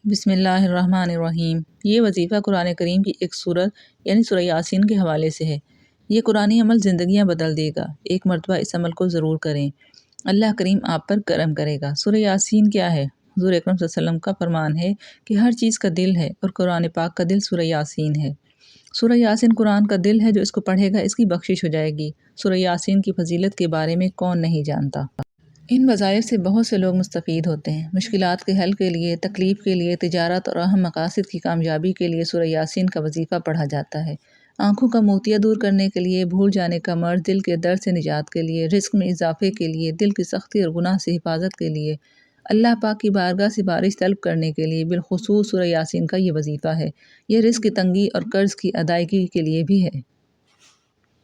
بسم اللہ الرحمن الرحیم۔ یہ وظیفہ قرآن کریم کی ایک سورت یعنی سورہ یاسین کے حوالے سے ہے۔ یہ قرآنی عمل زندگیاں بدل دے گا۔ ایک مرتبہ اس عمل کو ضرور کریں، اللہ کریم آپ پر کرم کرے گا۔ سورہ یاسین کیا ہے؟ حضور اکرم صلی اللہ علیہ وسلم کا فرمان ہے کہ ہر چیز کا دل ہے اور قرآن پاک کا دل سورہ یاسین ہے۔ سورہ یاسین قرآن کا دل ہے، جو اس کو پڑھے گا اس کی بخشش ہو جائے گی۔ سورہ یاسین کی فضیلت کے بارے میں کون نہیں جانتا؟ ان وظائف سے بہت سے لوگ مستفید ہوتے ہیں۔ مشکلات کے حل کے لیے، تکلیف کے لیے، تجارت اور اہم مقاصد کی کامیابی کے لیے سورہ یاسین کا وظیفہ پڑھا جاتا ہے۔ آنکھوں کا موتیہ دور کرنے کے لیے، بھول جانے کا مرض، دل کے درد سے نجات کے لیے، رزق میں اضافے کے لیے، دل کی سختی اور گناہ سے حفاظت کے لیے، اللہ پاک کی بارگاہ سے بارش طلب کرنے کے لیے، بالخصوص سورہ یاسین کا یہ وظیفہ ہے۔ یہ رزق کی تنگی اور قرض کی ادائیگی کے لیے بھی ہے۔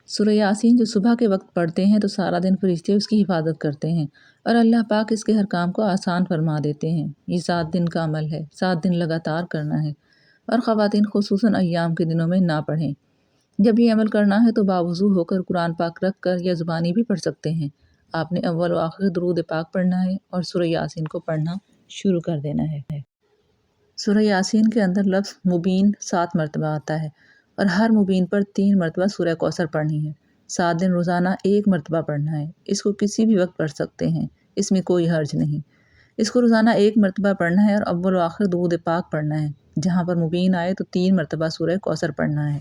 سورہ یاسین جو صبح کے وقت پڑھتے ہیں تو سارا دن فرشتے اس کی حفاظت کرتے ہیں اور اللہ پاک اس کے ہر کام کو آسان فرما دیتے ہیں۔ یہ 7 دن کا عمل ہے، 7 دن لگاتار کرنا ہے، اور خواتین خصوصاً ایام کے دنوں میں نہ پڑھیں۔ جب یہ عمل کرنا ہے تو باوضو ہو کر قرآن پاک رکھ کر یا زبانی بھی پڑھ سکتے ہیں۔ آپ نے اول و آخر درود پاک پڑھنا ہے اور سورہ یاسین کو پڑھنا شروع کر دینا ہے۔ سورہ یاسین کے اندر لفظ مبین 7 مرتبہ آتا ہے اور ہر مبین پر 3 مرتبہ سورہ کوثر پڑھنی ہے۔ 7 دن روزانہ 1 مرتبہ پڑھنا ہے۔ اس کو کسی بھی وقت پڑھ سکتے ہیں، اس میں کوئی حرج نہیں۔ اس کو روزانہ 1 مرتبہ پڑھنا ہے اور اول و آخر درود پاک پڑھنا ہے۔ جہاں پر مبین آئے تو 3 مرتبہ سورہ کوثر پڑھنا ہے۔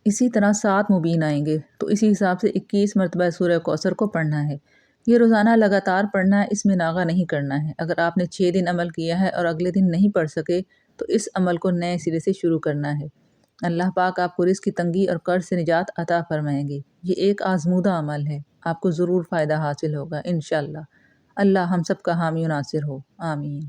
اسی طرح 7 مبین آئیں گے تو اسی حساب سے 21 مرتبہ سورہ کوثر کو پڑھنا ہے۔ یہ روزانہ لگاتار پڑھنا ہے، اس میں ناغہ نہیں کرنا ہے۔ اگر آپ نے 6 دن عمل کیا ہے اور اگلے دن نہیں پڑھ سکے تو اس عمل کو نئے سرے سے شروع کرنا ہے۔ اللہ پاک آپ کو رزق کی تنگی اور قرض سے نجات عطا فرمائیں گے۔ یہ ایک آزمودہ عمل ہے، آپ کو ضرور فائدہ حاصل ہوگا انشاءاللہ۔ اللہ ہم سب کا حامی و ناصر ہو، آمین۔